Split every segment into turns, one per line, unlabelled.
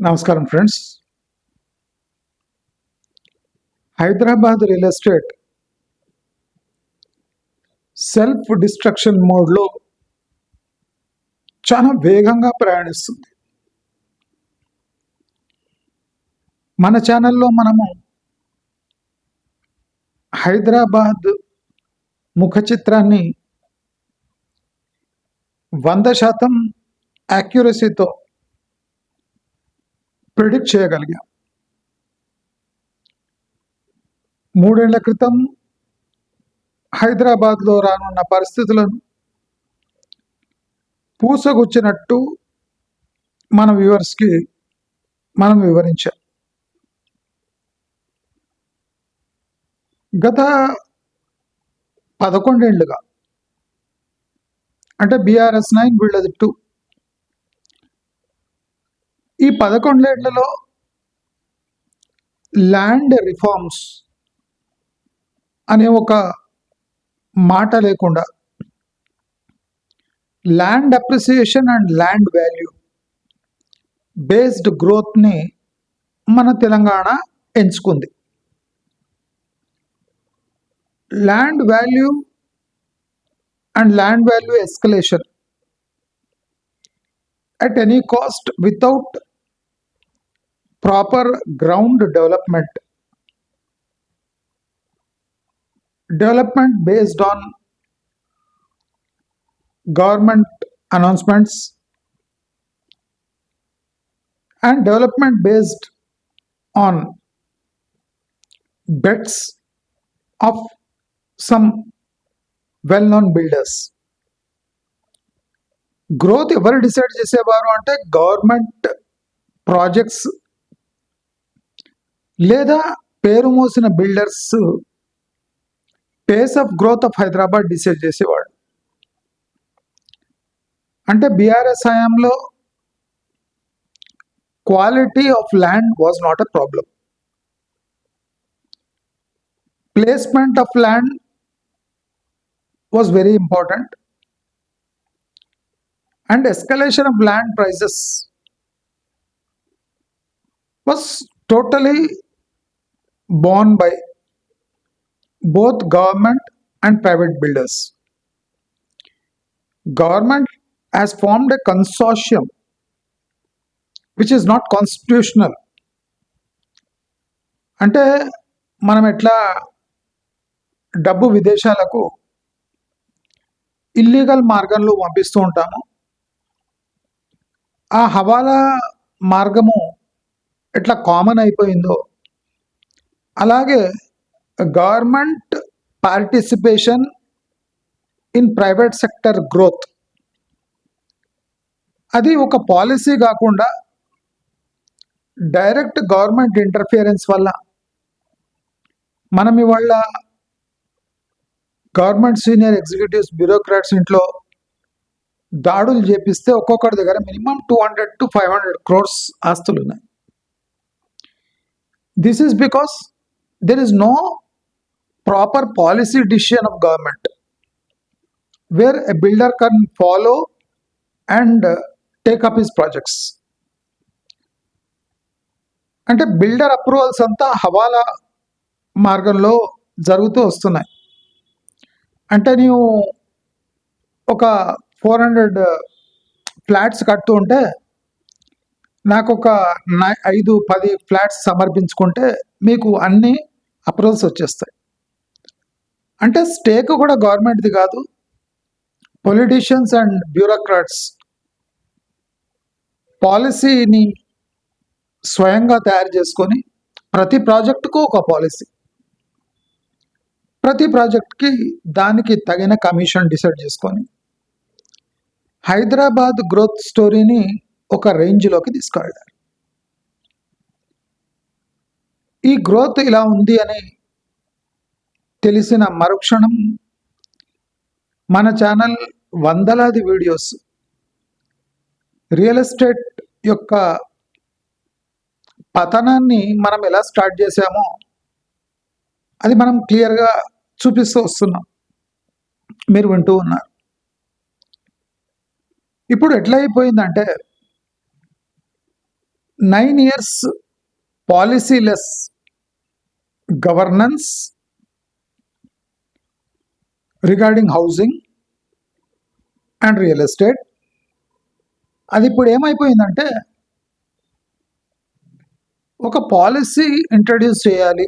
నమస్కారం friends. Hyderabad real estate self destruction మోడ్లో చాలా వేగంగా ప్రయాణిస్తుంది. మన ఛానల్లో మనము హైదరాబాద్ ముఖ చిత్రాన్ని 100% యాక్యురసీతో ప్రిడిక్ట్ చేయగలిగాం. 3 ఏళ్ల క్రితం హైదరాబాద్లో రానున్న పరిస్థితులను పూసగుచ్చినట్టు మన వ్యూవర్స్కి మనం వివరించాం. గత 11 ఏళ్లుగా అంటే బీఆర్ఎస్ 9 వీళ్ళది 2, ఈ 11 ఏళ్లలో ల్యాండ్ రిఫార్మ్స్ అనే ఒక మాట లేకుండా land appreciation and land value based గ్రోత్ని మన తెలంగాణ ఎంచుకుంది. Land value and land value escalation at any cost without proper ground development based on government announcements and development based on bets of some well-known builders. Growth ఎవరు decide చేసేవారు అంటే government projects లేదా పేరు మోసిన builders pace of growth of Hyderabad decide చేసేవాడు. అంటే BRS హయాంలో quality of land was not a problem. Placement of land was very important and escalation of land prices was totally borne by both government and private builders. Government has formed a consortium which is not constitutional. అంటే మనం ఎట్లా డబ్బు విదేశాలకు illegal మార్గంలో పంపిస్తూ ఉంటాము, ఆ హవాలా మార్గము ఎట్లా కామన్ అయిపోయిందో అలాగే government participation in private sector growth అది ఒక పాలసీ కాకుండా డైరెక్ట్ గవర్నమెంట్ ఇంటర్ఫియరెన్స్ వల్ల మనం ఇవాళ గవర్నమెంట్ సీనియర్ ఎగ్జిక్యూటివ్స్ బ్యూరోక్రాట్స్ ఇంట్లో దాడులు చేపిస్తే ఒక్కొక్కటి దగ్గర మినిమం 200 to 500 crores ఆస్తులు ఉన్నాయి. This is because there is no proper policy decision of government where a builder can follow and take up his projects. అంటే బిల్డర్ అప్రూవల్స్ అంతా హవాలా మార్గంలో జరుగుతూ వస్తున్నాయి. అంటే నీవు ఒక 400 ఫ్లాట్స్ కడుతూ ఉంటే నాకు ఒక 5-10 ఫ్లాట్స్ సమర్పించుకుంటే మీకు అన్ని అప్రూవల్స్ వచ్చేస్తాయి. అంటే స్టేక్ కూడా గవర్నమెంట్ది కాదు, పొలిటీషియన్స్ అండ్ బ్యూరోక్రాట్స్ పాలసీని స్వయంగా తయారు చేసుకొని ప్రతి ప్రాజెక్టుకు ఒక పాలసీ, ప్రతి ప్రాజెక్ట్కి దానికి తగిన కమిషన్ డిసైడ్ చేసుకొని హైదరాబాద్ గ్రోత్ స్టోరీని ఒక రేంజ్లోకి తీసుకెళ్ళారు. ఈ గ్రోత్ ఇలా ఉంది అని తెలిసిన మరుక్షణం మన ఛానల్ వందలాది వీడియోస్ రియల్ ఎస్టేట్ యొక్క పతనాన్ని మనం ఎలా స్టార్ట్ చేసామో అది మనం క్లియర్గా చూపిస్తూ వస్తున్నాం, మీరు వింటూ ఉన్నారు. ఇప్పుడు ఎట్లా అయిపోయిందంటే 9 years policy-less governance regarding housing and real estate. అది ఇప్పుడు ఏమైపోయిందంటే ఒక పాలసీ ఇంట్రడ్యూస్ చేయాలి,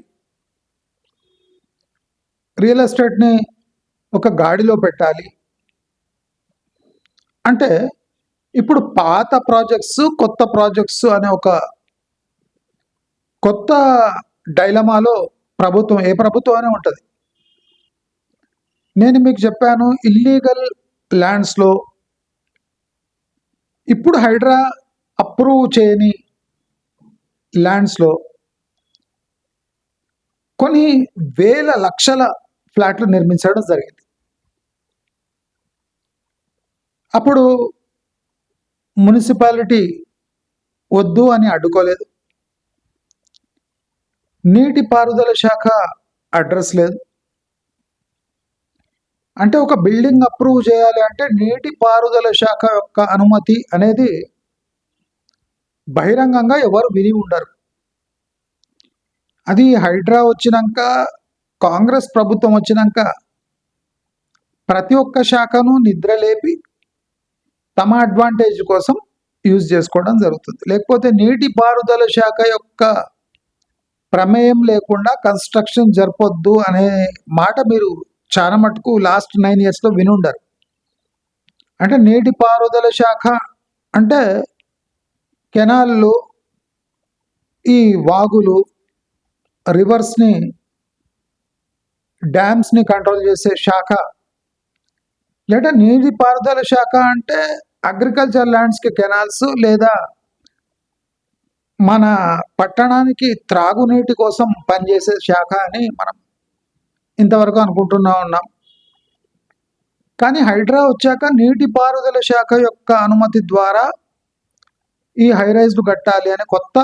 రియల్ ఎస్టేట్ని ఒక గాడిలో పెట్టాలి అంటే ఇప్పుడు పాత ప్రాజెక్ట్స్ కొత్త ప్రాజెక్ట్స్ అనే ఒక కొత్త డైలమాలో ప్రభుత్వం ఏ ప్రభుత్వం అయినా ఉంటుంది. నేను మీకు చెప్పాను ఇల్లీగల్ ల్యాండ్స్లో ఇప్పుడు హైడ్రా అప్రూవ్ చేయని ల్యాండ్స్లో కొన్ని వేల లక్షల ఫ్లాట్లు నిర్మించడం జరిగింది. అప్పుడు మున్సిపాలిటీ వద్దు అని అడ్డుకోలేదు, నీటిపారుదల శాఖ అడ్రస్ లేదు. అంటే ఒక బిల్డింగ్ అప్రూవ్ చేయాలి అంటే నీటిపారుదల శాఖ యొక్క అనుమతి అనేది బహిరంగంగా ఎవరు విని ఉండరు. అది హైడ్రా వచ్చినాక, కాంగ్రెస్ ప్రభుత్వం వచ్చినాక ప్రతి ఒక్క శాఖను నిద్రలేపి తమ అడ్వాంటేజ్ కోసం యూజ్ చేసుకోవడం జరుగుతుంది. లేకపోతే నీటిపారుదల శాఖ యొక్క ప్రమేయం లేకుండా కన్స్ట్రక్షన్ జరపొద్దు అనే మాట మీరు చాలా మటుకు లాస్ట్ 9 yearsలో వినుండరు. అంటే నీటిపారుదల శాఖ అంటే కెనాళ్ళు, ఈ వాగులు, రివర్స్ని, డ్యామ్స్ని కంట్రోల్ చేసే శాఖ. లేదా నీటిపారుదల శాఖ అంటే అగ్రికల్చర్ ల్యాండ్స్కి కెనాల్స్, లేదా మన పట్టణానికి త్రాగునీటి కోసం పనిచేసే శాఖ అని మనం ఇంతవరకు అనుకుంటున్నా ఉన్నాం. కానీ హైడ్రా వచ్చాక నీటిపారుదల శాఖ యొక్క అనుమతి ద్వారా ఈ హైరైజ్లు కట్టాలి అనే కొత్త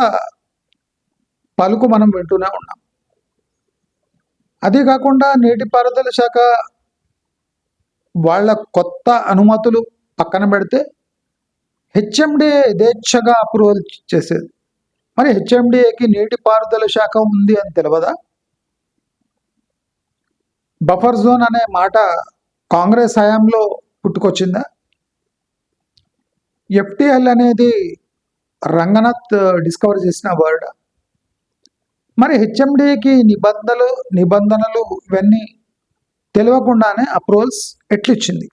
పలుకు మనం వింటూనే ఉన్నాం. అదే కాకుండా నీటిపారుదల శాఖ వాళ్ళ కొత్త అనుమతులు పక్కన పెడితే హెచ్ఎండిఏ యథేచ్ఛగా అప్రూవల్ చేసేది. మరి హెచ్ఎండిఏకి నీటిపారుదల శాఖ ఉంది అని తెలియదా? బఫర్ జోన్ అనే మాట కాంగ్రెస్ హయాంలో పుట్టుకొచ్చిందా? ఎఫ్టిఎల్ అనేది రంగనాథ్ డిస్కవర్ చేసిన వర్డ్. మరి హెచ్ఎండిఏకి నిబంధనలు ఇవన్నీ తెలియకుండానే అప్రూవల్స్ ఎట్లిచ్చింది?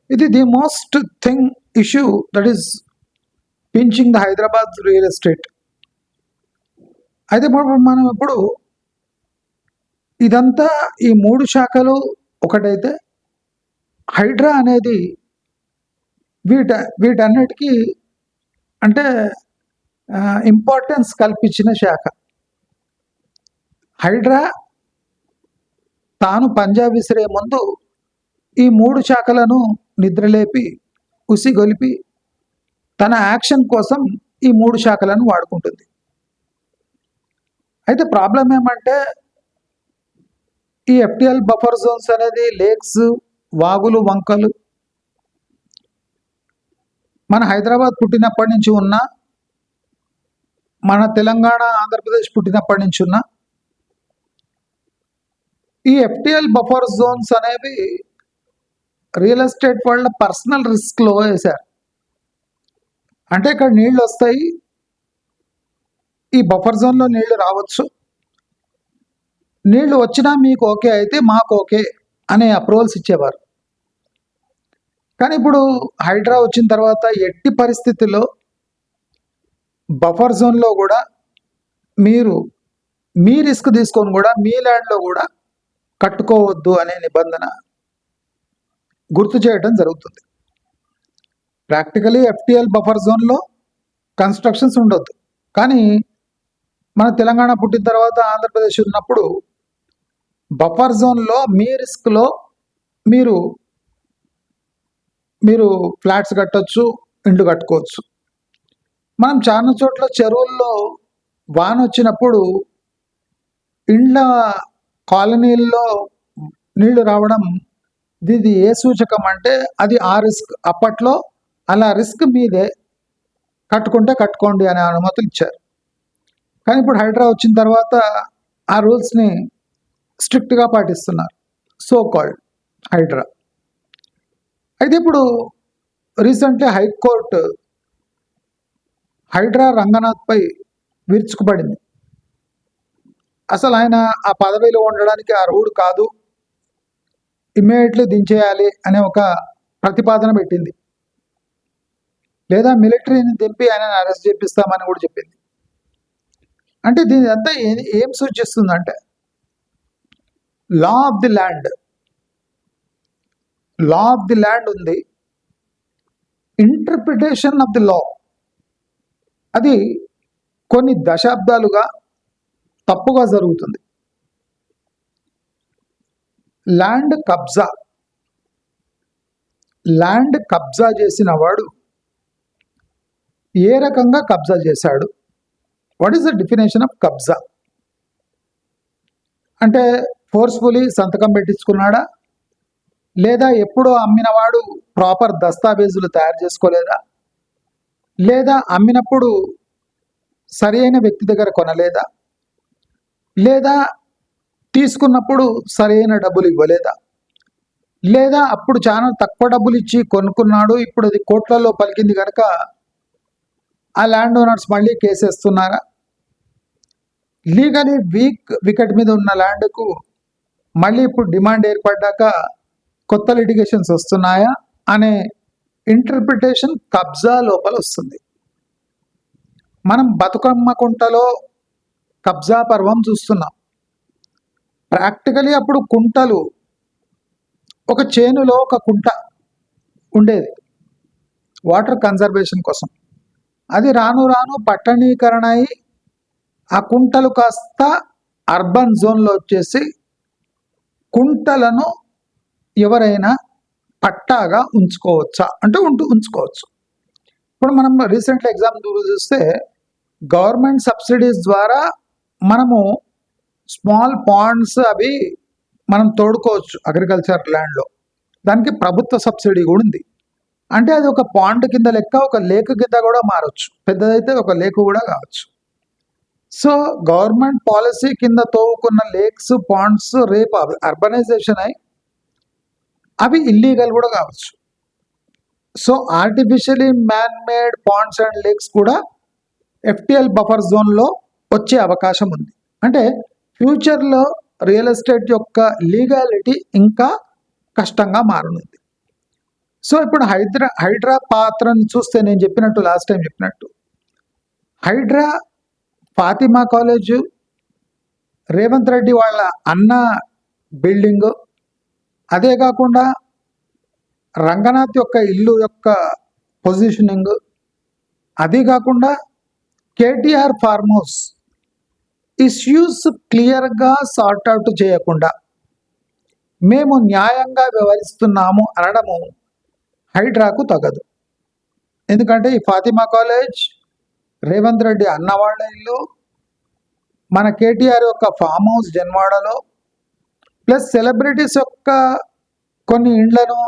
ఇది the most thing issue that is pinching the Hyderabad real estate. అయితే మనం ఇప్పుడు ఇదంతా ఈ 3 శాఖలు ఒకటైతే హైడ్రా అనేది వీటన్నిటికీ అంటే ఇంపార్టెన్స్ కల్పించిన శాఖ. హైడ్రా తాను పంజా విసిరే ముందు ఈ 3 శాఖలను నిద్రలేపి ఉసిగొలిపి తన యాక్షన్ కోసం ఈ 3 శాఖలను వాడుకుంటుంది. అయితే ప్రాబ్లం ఏమంటే ఈ ఎఫ్టిఎల్ బఫర్ జోన్స్ అనేది లేక్స్, వాగులు, వంకలు మన హైదరాబాద్ పుట్టినప్పటి నుంచి ఉన్న, మన తెలంగాణ, ఆంధ్రప్రదేశ్ పుట్టినప్పటి నుంచి ఉన్న ఈ ఎఫ్టిఎల్ బఫర్ జోన్స్ అనేవి రియల్ ఎస్టేట్ వాళ్ళ పర్సనల్ రిస్క్లో వేశారు. అంటే ఇక్కడ నీళ్ళు వస్తాయి, ఈ బఫర్ జోన్లో నీళ్లు రావచ్చు, నీళ్లు వచ్చినా మీకు ఓకే అయితే మాకు ఓకే అనే అప్రూవల్స్ ఇచ్చేవారు. కానీ ఇప్పుడు హైడ్రా వచ్చిన తర్వాత ఎట్టి పరిస్థితుల్లో బఫర్ జోన్లో కూడా మీరు మీ రిస్క్ తీసుకొని కూడా మీ ల్యాండ్లో కూడా కట్టుకోవద్దు అనే నిబంధన గుర్తు చేయడం జరుగుతుంది. ప్రాక్టికలీ ఎఫ్టిఎల్ బఫర్ జోన్లో కన్స్ట్రక్షన్స్ ఉండొద్దు, కానీ మన తెలంగాణ పుట్టిన తర్వాత ఆంధ్రప్రదేశ్ ఉన్నప్పుడు బఫర్ జోన్లో మీ రిస్క్లో మీరు ఫ్లాట్స్ కట్టొచ్చు, ఇండ్లు కట్టుకోవచ్చు. మనం చాలా చోట్ల చెరువుల్లో వాన వచ్చినప్పుడు ఇండ్ల కాలనీల్లో నీళ్లు రావడం, ఇది ఏ సూచకం అంటే అది ఆ రిస్క్. అప్పట్లో అలా రిస్క్ మీదే కట్టుకుంటే కట్టుకోండి అనే అనుమతులు ఇచ్చారు. కానీ ఇప్పుడు హైడ్రా వచ్చిన తర్వాత ఆ రూల్స్ని స్ట్రిక్ట్గా పాటిస్తున్నారు, సో కాల్డ్ హైడ్రా. అయితే ఇప్పుడు రీసెంట్లీ హైకోర్టు హైడ్రా రంగనాథ్పై విరుచుకుపడింది. అసలు ఆయన ఆ పదవిలో ఉండడానికి అర్హుడు కాదు, ఇమ్మీడియట్లీ దించేయాలి అనే ఒక ప్రతిపాదన పెట్టింది. లేదా మిలిటరీని దింపి ఆయనను అరెస్ట్ చేపిస్తామని కూడా చెప్పింది. అంటే దీని అంతా ఏం సూచిస్తుందంటే లా ఆఫ్ ది ల్యాండ్ ఉంది, ఇంటర్ప్రిటేషన్ ఆఫ్ ది లా అది కొన్ని దశాబ్దాలుగా తప్పుగా జరుగుతుంది. ల్యాండ్ కబ్జా చేసిన వాడు ఏ రకంగా కబ్జా చేశాడు? What is the definition of కబ్జా? అంటే ఫోర్స్ఫుల్లీ సంతకం పెట్టించుకున్నాడా, లేదా ఎప్పుడో అమ్మినవాడు ప్రాపర్ దస్తావేజులు తయారు చేసుకోలేదా, లేదా అమ్మినప్పుడు సరి అయిన వ్యక్తి దగ్గర కొనలేదా, లేదా తీసుకున్నప్పుడు సరైన డబ్బులు ఇవ్వలేదా, లేదా అప్పుడు చాలా తక్కువ డబ్బులు ఇచ్చి కొనుక్కున్నాడు, ఇప్పుడు అది కోట్లలో పలికింది కనుక ఆ ల్యాండ్ ఓనర్స్ మళ్ళీ కేసేస్తున్నారా, లీగలీ వీక్ వికెట్ మీద ఉన్న ల్యాండ్కు మళ్ళీ ఇప్పుడు డిమాండ్ ఏర్పడ్డాక కొత్త లిటిగేషన్స్ వస్తున్నాయా అనే ఇంటర్ప్రిటేషన్ కబ్జా లోపల వస్తుంది. మనం బతుకమ్మ కుంటలో కబ్జా పర్వం చూస్తున్నాం. ప్రాక్టికలీ అప్పుడు కుంటలు, ఒక చేనులో ఒక కుంట ఉండేది వాటర్ కన్జర్వేషన్ కోసం. అది రాను రాను పట్టణీకరణ అయి ఆ కుంటలు కాస్త అర్బన్ జోన్లో వచ్చేసి కుంటలను ఎవరైనా పట్టాగా ఉంచుకోవచ్చా అంటే ఉంచుకోవచ్చు. ఇప్పుడు మనం రీసెంట్లీ ఎగ్జాంపుల్ చూస్తే గవర్నమెంట్ సబ్సిడీస్ ద్వారా మనము స్మాల్ పాండ్స్ అవి మనం తోడుకోవచ్చు అగ్రికల్చర్ ల్యాండ్లో. దానికి ప్రభుత్వ సబ్సిడీ కూడా ఉంది. అంటే అది ఒక పాండ్ కింద లెక్క, ఒక లేక్ కింద కూడా మారచ్చు, పెద్దదైతే ఒక లేక్ కూడా కావచ్చు. సో గవర్నమెంట్ పాలసీ కింద తోవుకున్న లేక్స్, పాండ్స్ రేపు అర్బనైజేషన్ అయి అవి ఇల్లీగల్ కూడా కావచ్చు. So artificially man made ponds and lakes కూడా ఎఫ్టిఎల్ బఫర్ జోన్లో వచ్చే అవకాశం ఉంది. అంటే ఫ్యూచర్లో రియల్ ఎస్టేట్ యొక్క లీగాలిటీ ఇంకా కష్టంగా మారనుంది. సో ఇప్పుడు హైడ్రా పాత్రను చూస్తే నేను చెప్పినట్టు, లాస్ట్ టైం చెప్పినట్టు, హైడ్రా ఫాతిమా కాలేజు, రేవంత్ రెడ్డి వాళ్ళ అన్న బిల్డింగు, అదే కాకుండా రంగనాథ్ యొక్క ఇల్లు యొక్క పొజిషనింగ్, అది కాకుండా కేటీఆర్ ఫార్మ్ హౌస్ ఇష్యూస్ క్లియర్గా సార్ట్అవుట్ చేయకుండా మేము న్యాయంగా వ్యవహరిస్తున్నాము అనడము హైడ్రాకు తగదు. ఎందుకంటే ఈ ఫాతిమా కాలేజ్, రేవంత్ రెడ్డి అన్నవాళ్ళ ఇల్లు, మన కేటీఆర్ యొక్క ఫామ్ హౌస్ జన్వాడలో, ప్లస్ సెలబ్రిటీస్ యొక్క కొన్ని ఇండ్లను,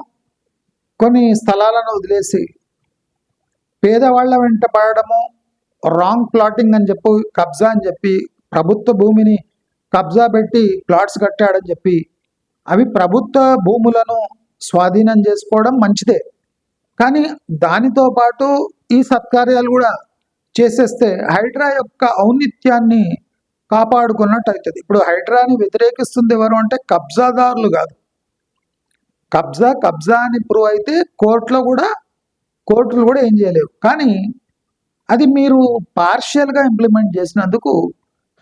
కొన్ని స్థలాలను వదిలేసి పేదవాళ్ల వెంట పడడము, రాంగ్ ప్లాటింగ్ అని చెప్పి, కబ్జా అని చెప్పి, ప్రభుత్వ భూమిని కబ్జా పెట్టి ప్లాట్స్ కట్టాడని చెప్పి అవి ప్రభుత్వ భూములను స్వాధీనం చేసుకోవడం మంచిదే. కానీ దానితో పాటు ఈ సత్కార్యాలు కూడా చేసేస్తే హైడ్రా యొక్క ఔన్నిత్యాన్ని కాపాడుకున్నట్టు అవుతుంది. ఇప్పుడు హైడ్రాని వ్యతిరేకిస్తుంది ఎవరు అంటే కబ్జాదారులు కాదు. కబ్జా అని ప్రూవ్ అయితే కోర్టులు కూడా ఏం చేయలేవు. కానీ అది మీరు పార్షియల్గా ఇంప్లిమెంట్ చేసినందుకు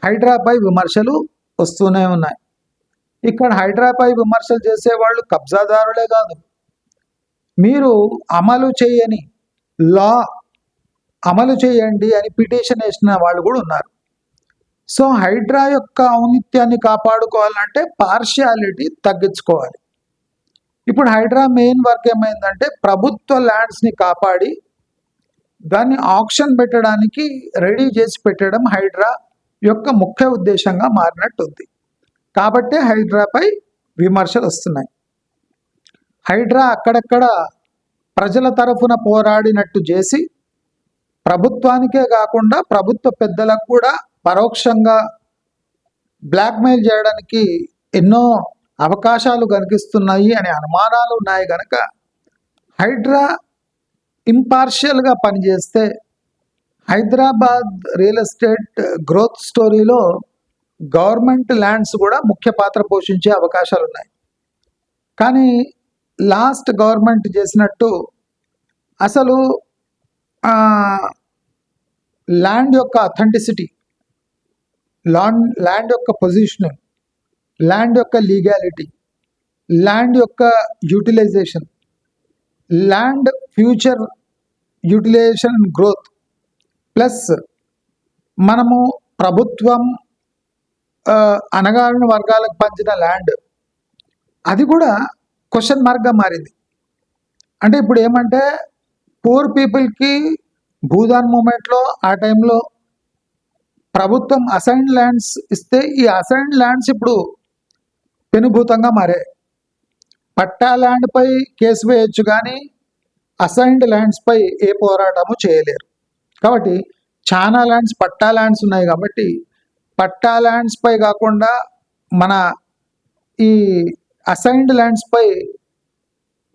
హైడ్రాపై విమర్శలు వస్తూనే ఉన్నాయి. ఇక్కడ హైడ్రాపై విమర్శలు చేసేవాళ్ళు కబ్జాదారులే కాదు, మీరు అమలు చేయని లా అమలు చేయండి అని పిటిషన్ వేసిన వాళ్ళు కూడా ఉన్నారు. సో హైడ్రా యొక్క ఔన్నిత్యాన్ని కాపాడుకోవాలంటే పార్షియాలిటీ తగ్గించుకోవాలి. ఇప్పుడు హైడ్రా మెయిన్ వర్క్ ఏమైందంటే ప్రభుత్వ ల్యాండ్స్ని కాపాడి దాన్ని ఆక్షన్ పెట్టడానికి రెడీ చేసి పెట్టడం హైడ్రా యొక్క ముఖ్య ఉద్దేశంగా మారినట్టుంది. కాబట్టే హైడ్రాపై విమర్శలు వస్తున్నాయి. హైడ్రా అక్కడక్కడ ప్రజల తరఫున పోరాడినట్టు చేసి ప్రభుత్వానికే కాకుండా ప్రభుత్వ పెద్దలకు కూడా పరోక్షంగా బ్లాక్మెయిల్ చేయడానికి ఎన్నో అవకాశాలు కనిపిస్తున్నాయి అనే అనుమానాలు ఉన్నాయి కనుక హైడ్రా ఇంపార్షియల్గా పనిచేస్తే హైదరాబాద్ రియల్ ఎస్టేట్ గ్రోత్ స్టోరీలో గవర్నమెంట్ ల్యాండ్స్ కూడా ముఖ్య పాత్ర పోషించే అవకాశాలు ఉన్నాయి. కానీ లాస్ట్ గవర్నమెంట్ చేసినట్టు అసలు ల్యాండ్ యొక్క అథెంటిసిటీ, ల్యాండ్ యొక్క పొజిషనింగ్, ల్యాండ్ యొక్క లీగాలిటీ, ల్యాండ్ యొక్క utilisation, land future utilisation and growth, plus మనము ప్రభుత్వం అణగారిన వర్గాలకు పంచిన ల్యాండ్, అది కూడా క్వశ్చన్ మార్క్గా మారింది. అంటే ఇప్పుడు ఏమంటే పూర్ పీపుల్కి భూదాన్ మూమెంట్లో ఆ టైంలో ప్రభుత్వం అసైన్డ్ ల్యాండ్స్ ఇస్తే ఈ అసైన్డ్ ల్యాండ్స్ ఇప్పుడు పెనుభూతంగా మారాయి. పట్టా ల్యాండ్పై కేసు వేయచ్చు కానీ అసైన్డ్ ల్యాండ్స్పై ఏ పోరాటము చేయలేరు. కాబట్టి చాలా ల్యాండ్స్ పట్టా ల్యాండ్స్ ఉన్నాయి కాబట్టి పట్టా ల్యాండ్స్పై కాకుండా మన ఈ అసైన్డ్ ల్యాండ్స్పై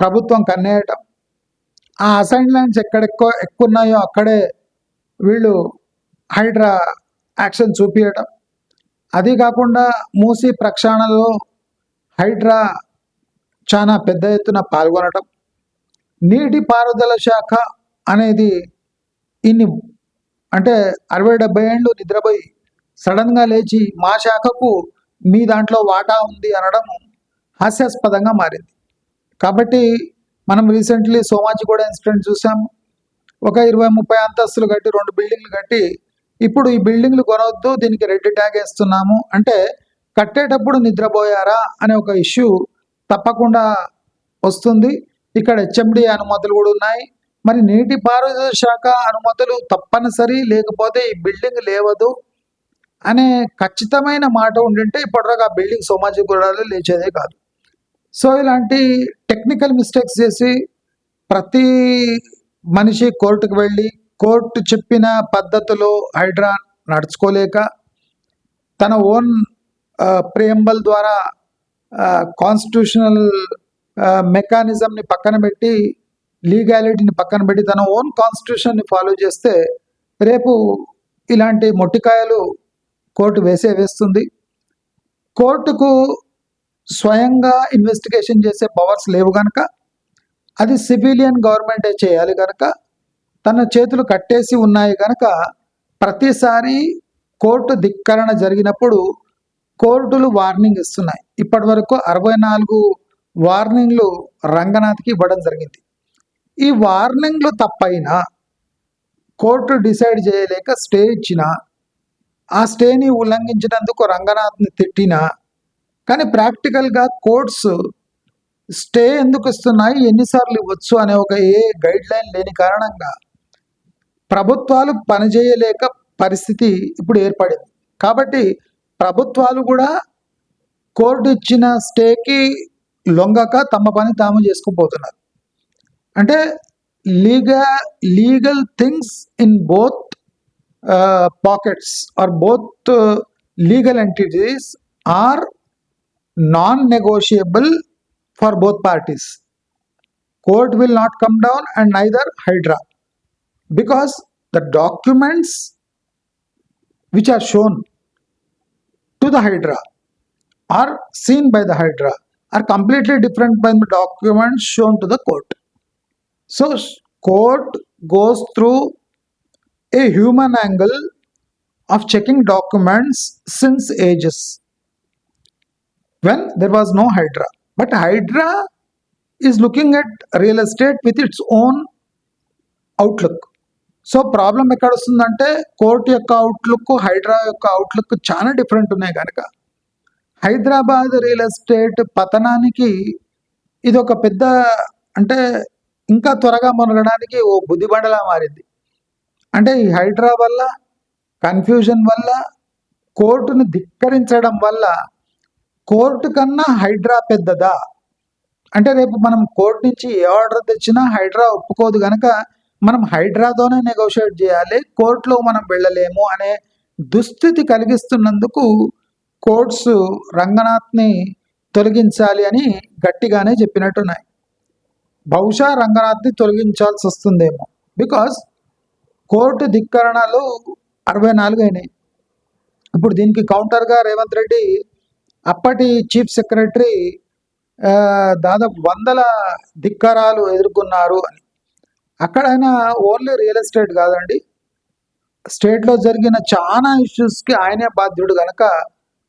ప్రభుత్వం కన్నేయటం, ఆ అసైన్డ్ ల్యాండ్స్ ఎక్కువ ఉన్నాయో అక్కడే వీళ్ళు హైడ్రా యాక్షన్ చూపించటం, అది కాకుండా మూసీ ప్రక్షాళనలో హైడ్రా చాలా పెద్ద ఎత్తున పాల్గొనటం, నీటిపారుదల శాఖ అనేది ఇన్ని అంటే 60-70 ఏళ్ళు నిద్రపోయి సడన్గా లేచి మా శాఖకు మీ దాంట్లో వాటా ఉంది అనడం హాస్యాస్పదంగా మారింది. కాబట్టి మనం రీసెంట్లీ సోమాజిగూడ ఇన్సిడెంట్ చూసాము. ఒక 20-30 అంతస్తులు కట్టి 2 బిల్డింగ్లు కట్టి ఇప్పుడు ఈ బిల్డింగ్లు కొనవద్దు, దీనికి రెడ్ ట్యాగ్ వేస్తున్నాము అంటే కట్టేటప్పుడు నిద్రపోయారా అనే ఒక ఇష్యూ తప్పకుండా వస్తుంది. ఇక్కడ హెచ్ఎండి అనుమతులు కూడా ఉన్నాయి. మరి నీటిపారుదల శాఖ అనుమతులు తప్పనిసరి, లేకపోతే ఈ బిల్డింగ్ లేవదు అనే ఖచ్చితమైన మాట ఉండింటే ఇప్పటిదాకా ఆ బిల్డింగ్ సోమాజిగూడలో లేచేదే కాదు. సో ఇలాంటి టెక్నికల్ మిస్టేక్స్ చేసి ప్రతి మనిషి కోర్టుకు వెళ్ళి కోర్టు చెప్పిన పద్ధతిలో హైడ్రా నడుచుకోలేక తన ఓన్ ప్రియంబల్ ద్వారా కాన్స్టిట్యూషనల్ మెకానిజంని పక్కన పెట్టి, లీగాలిటీని పక్కన పెట్టి తన ఓన్ కాన్స్టిట్యూషన్ని ఫాలో చేస్తే రేపు ఇలాంటి మొట్టికాయలు కోర్టు వేస్తుంది. కోర్టుకు స్వయంగా ఇన్వెస్టిగేషన్ చేసే పవర్స్ లేవు కనుక అది సివిలియన్ గవర్నమెంటే చేయాలి కనుక తన చేతులు కట్టేసి ఉన్నాయి కనుక ప్రతిసారి కోర్టు ధిక్కరణ జరిగినప్పుడు కోర్టులు వార్నింగ్ ఇస్తున్నాయి. ఇప్పటి వరకు 64 వార్నింగ్లు రంగనాథ్కి ఇవ్వడం జరిగింది. ఈ వార్నింగ్లు తప్పైనా కోర్టు డిసైడ్ చేయలేక స్టే ఇచ్చినా, ఆ స్టేని ఉల్లంఘించినందుకు రంగనాథ్ని తిట్టినా, కానీ ప్రాక్టికల్గా కోర్ట్స్ స్టే ఎందుకు ఇస్తున్నాయి, ఎన్నిసార్లు ఇవ్వచ్చు అనే ఒక గైడ్ లైన్ లేని కారణంగా ప్రభుత్వాలు పనిచేయలేక పరిస్థితి ఇప్పుడు ఏర్పడింది. కాబట్టి ప్రభుత్వాలు కూడా కోర్టు ఇచ్చిన స్టేకి లొంగక తమ పని తాము చేసుకుపోతున్నారు. అంటే legal things in both pockets are both legal entities are non-negotiable for both parties. Court will not come down and neither Hydra, because the documents which are shown to the Hydra or seen by the Hydra are completely different from the documents shown to the court. So court goes through a human angle of checking documents since ages when there was no Hydra. But Hydra is looking at real estate with its own outlook. So problem ఎక్కడ వస్తుందంటే court యొక్క outlook, Hydraa యొక్క outlook చాలా different ఉన్నాయి కనుక Hyderabad real estate పతనానికి ఇది ఒక పెద్ద, అంటే ఇంకా త్వరగా మునగడానికి ఓ బుద్ధిబండలా మారింది. అంటే ఈ హైడ్రా వల్ల, కన్ఫ్యూజన్ వల్ల, కోర్టును ధిక్కరించడం వల్ల కోర్టు కన్నా హైడ్రా పెద్దదా? అంటే రేపు మనం కోర్టు నుంచి ఏ ఆర్డర్ తెచ్చినా హైడ్రా ఒప్పుకోదు కనుక మనం హైడ్రాతోనే నెగోషియేట్ చేయాలి, కోర్టులో మనం వెళ్ళలేము అనే దుస్థితి కలిగిస్తున్నందుకు కోర్ట్స్ రంగనాథ్ని తొలగించాలి అని గట్టిగానే చెప్పినట్టున్నాయి. బహుశా రంగనాథ్ని తొలగించాల్సి వస్తుందేమో, బికాస్ కోర్టు ధిక్కరణలు 64 అయినాయి. ఇప్పుడు దీనికి కౌంటర్గా రేవంత్ రెడ్డి అప్పటి చీఫ్ సెక్రటరీ దాదాపు 100 ధిక్కారాలు ఎదుర్కొన్నారు అని. అక్కడైనా ఓన్లీ రియల్ ఎస్టేట్ కాదండి, స్టేట్లో జరిగిన చాలా ఇష్యూస్కి ఆయనే బాధ్యుడు కనుక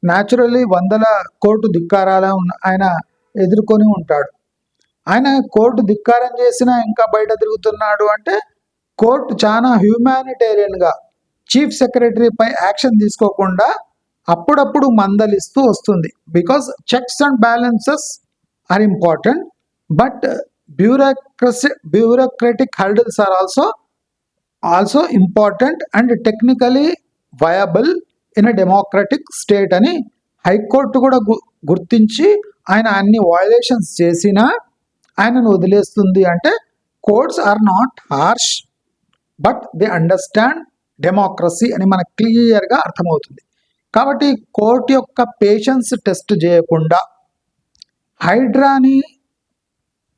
న్యాచురల్లీ 100 కోర్టు ధిక్కారాలు ఆయన ఎదుర్కొని ఉంటాడు. ఆయన కోర్టు ధిక్కారం చేసినా ఇంకా బయట తిరుగుతున్నాడు అంటే కోర్టు చాలా హ్యూమానిటేరియన్గా చీఫ్ సెక్రటరీపై యాక్షన్ తీసుకోకుండా అప్పుడప్పుడు మందలిస్తూ వస్తుంది. Because checks and balances are important, but bureaucratic hurdles are also important and technically viable in a democratic state అని హైకోర్టు కూడా గుర్తించి ఆయన అన్ని వయలేషన్స్ చేసినా ఆయనను వదిలేస్తుంది. అంటే courts are not harsh but they understand democracy అని మనకు క్లియర్గా అర్థమవుతుంది. కాబట్టి కోర్టు యొక్క పేషెన్స్ టెస్ట్ చేయకుండా హైడ్రాని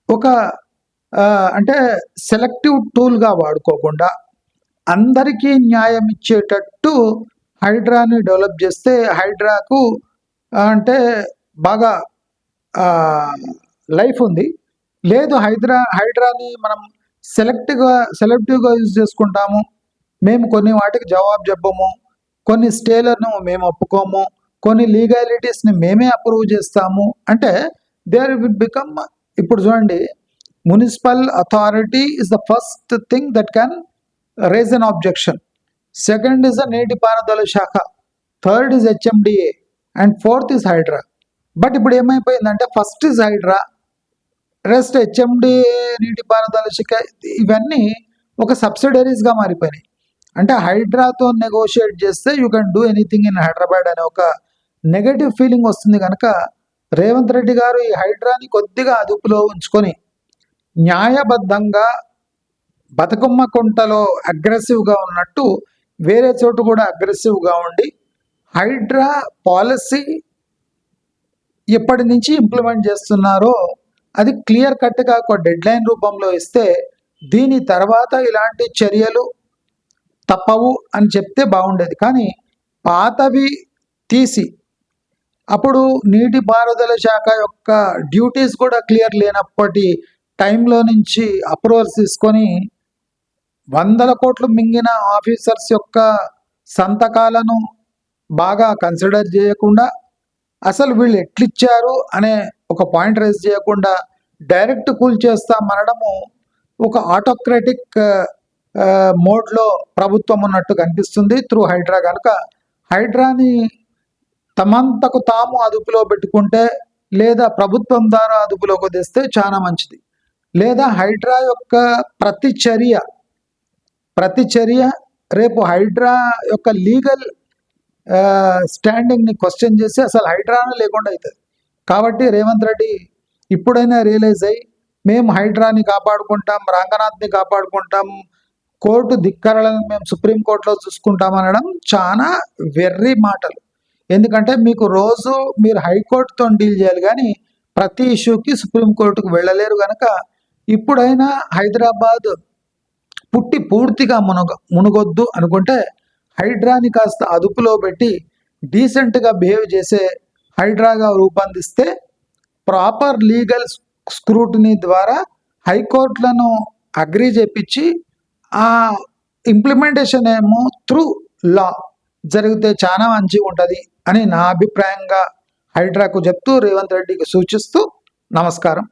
ఒక అంటే సెలెక్టివ్ టూల్గా వాడుకోకుండా అందరికీ న్యాయం ఇచ్చేటట్టు హైడ్రాని డెవలప్ చేస్తే హైడ్రాకు అంటే బాగా లైఫ్ ఉంది. లేదు హైడ్రాని మనం సెలెక్టివ్గా యూజ్ చేసుకుంటాము, మేము కొన్ని వాటికి జవాబు చెప్పము, కొన్ని స్టేలను మేము ఒప్పుకోము, కొన్ని లీగాలిటీస్ని మేమే అప్రూవ్ చేస్తాము అంటే దేర్ విల్ బికమ్. ఇప్పుడు చూడండి, municipal authority is the first thing that can raise an objection, second is the నీటిపారుదల శాఖ, third is HMDA and fourth is HYDRAA. But ఇప్పుడు ఏమైపోయిందంటే first is HYDRAA, rest HMDA, నీటిపారుదల శాఖ, ఇవన్నీ ఒక సబ్సిడరీస్గా మారిపోయినాయి. అంటే హైడ్రాతో నెగోషియేట్ చేస్తే you can do anything in Hyderabad అనే ఒక నెగటివ్ ఫీలింగ్ వస్తుంది. కనుక రేవంత్ రెడ్డి గారు ఈ హైడ్రాని కొద్దిగా అదుపులో ఉంచుకొని న్యాయబద్ధంగా బతుకమ్మ కుంటలో అగ్రెసివ్గా ఉన్నట్టు వేరే చోటు కూడా అగ్రెసివ్గా ఉండి హైడ్రా పాలసీ ఎప్పటి నుంచి ఇంప్లిమెంట్ చేస్తున్నారో అది క్లియర్ కట్గా ఒక డెడ్ లైన్ రూపంలో ఇస్తే దీని తర్వాత ఇలాంటి చర్యలు తప్పవు అని చెప్తే బాగుండేది. కానీ పాతవి తీసి అప్పుడు నీటిపారుదల శాఖ యొక్క డ్యూటీస్ కూడా క్లియర్ లేనప్పటి టైంలో నుంచి అప్రూవల్స్ తీసుకొని 100 కోట్లు మింగిన ఆఫీసర్స్ యొక్క సంతకాలను బాగా కన్సిడర్ చేయకుండా, అసలు వీళ్ళు ఎట్లిచ్చారు అనే ఒక పాయింట్ రైజ్ చేయకుండా డైరెక్ట్ కూల్ చేస్తామనడము ఒక ఆటోక్రటిక్ మోడ్లో ప్రభుత్వం ఉన్నట్టు కనిపిస్తుంది త్రూ హైడ్రా. కనుక హైడ్రాని తమంతకు తాము అదుపులో పెట్టుకుంటే లేదా ప్రభుత్వం ద్వారా అదుపులోకి తెస్తే చాలా మంచిది. లేదా హైడ్రా యొక్క ప్రతి చర్య రేపు హైడ్రా యొక్క లీగల్ స్టాండింగ్ని క్వశ్చన్ చేసి అసలు హైడ్రానే లేకుండా అవుతుంది. కాబట్టి రేవంత్ రెడ్డి ఇప్పుడైనా రియలైజ్ అయ్యి మేము హైడ్రాని కాపాడుకుంటాం, రంగనాథ్ని కాపాడుకుంటాం, కోర్టు ధిక్కరణలను మేము సుప్రీంకోర్టులో చూసుకుంటాం అనడం చాలా వెర్రి మాటలు. ఎందుకంటే మీకు రోజు మీరు హైకోర్టుతో డీల్ చేయాలి కానీ ప్రతి ఇష్యూకి సుప్రీంకోర్టుకు వెళ్ళలేరు. కనుక ఇప్పుడైనా హైదరాబాద్ పూర్తిగా మునగొద్దు అనుకుంటే హైడ్రాని కాస్త అదుపులో పెట్టి డీసెంట్గా బిహేవ్ చేసే హైడ్రాగా రూపొందిస్తే ప్రాపర్ లీగల్ స్క్రూటినీ ద్వారా హైకోర్టులను అగ్రీ చేపించి ఆ ఇంప్లిమెంటేషన్ ఏమో త్రూ లా జరిగితే చాలా మంచిగా ఉంటుంది అని నా అభిప్రాయంగా హైడ్రాకు చెప్తూ రేవంత్ రెడ్డికి సూచిస్తూ నమస్కారం.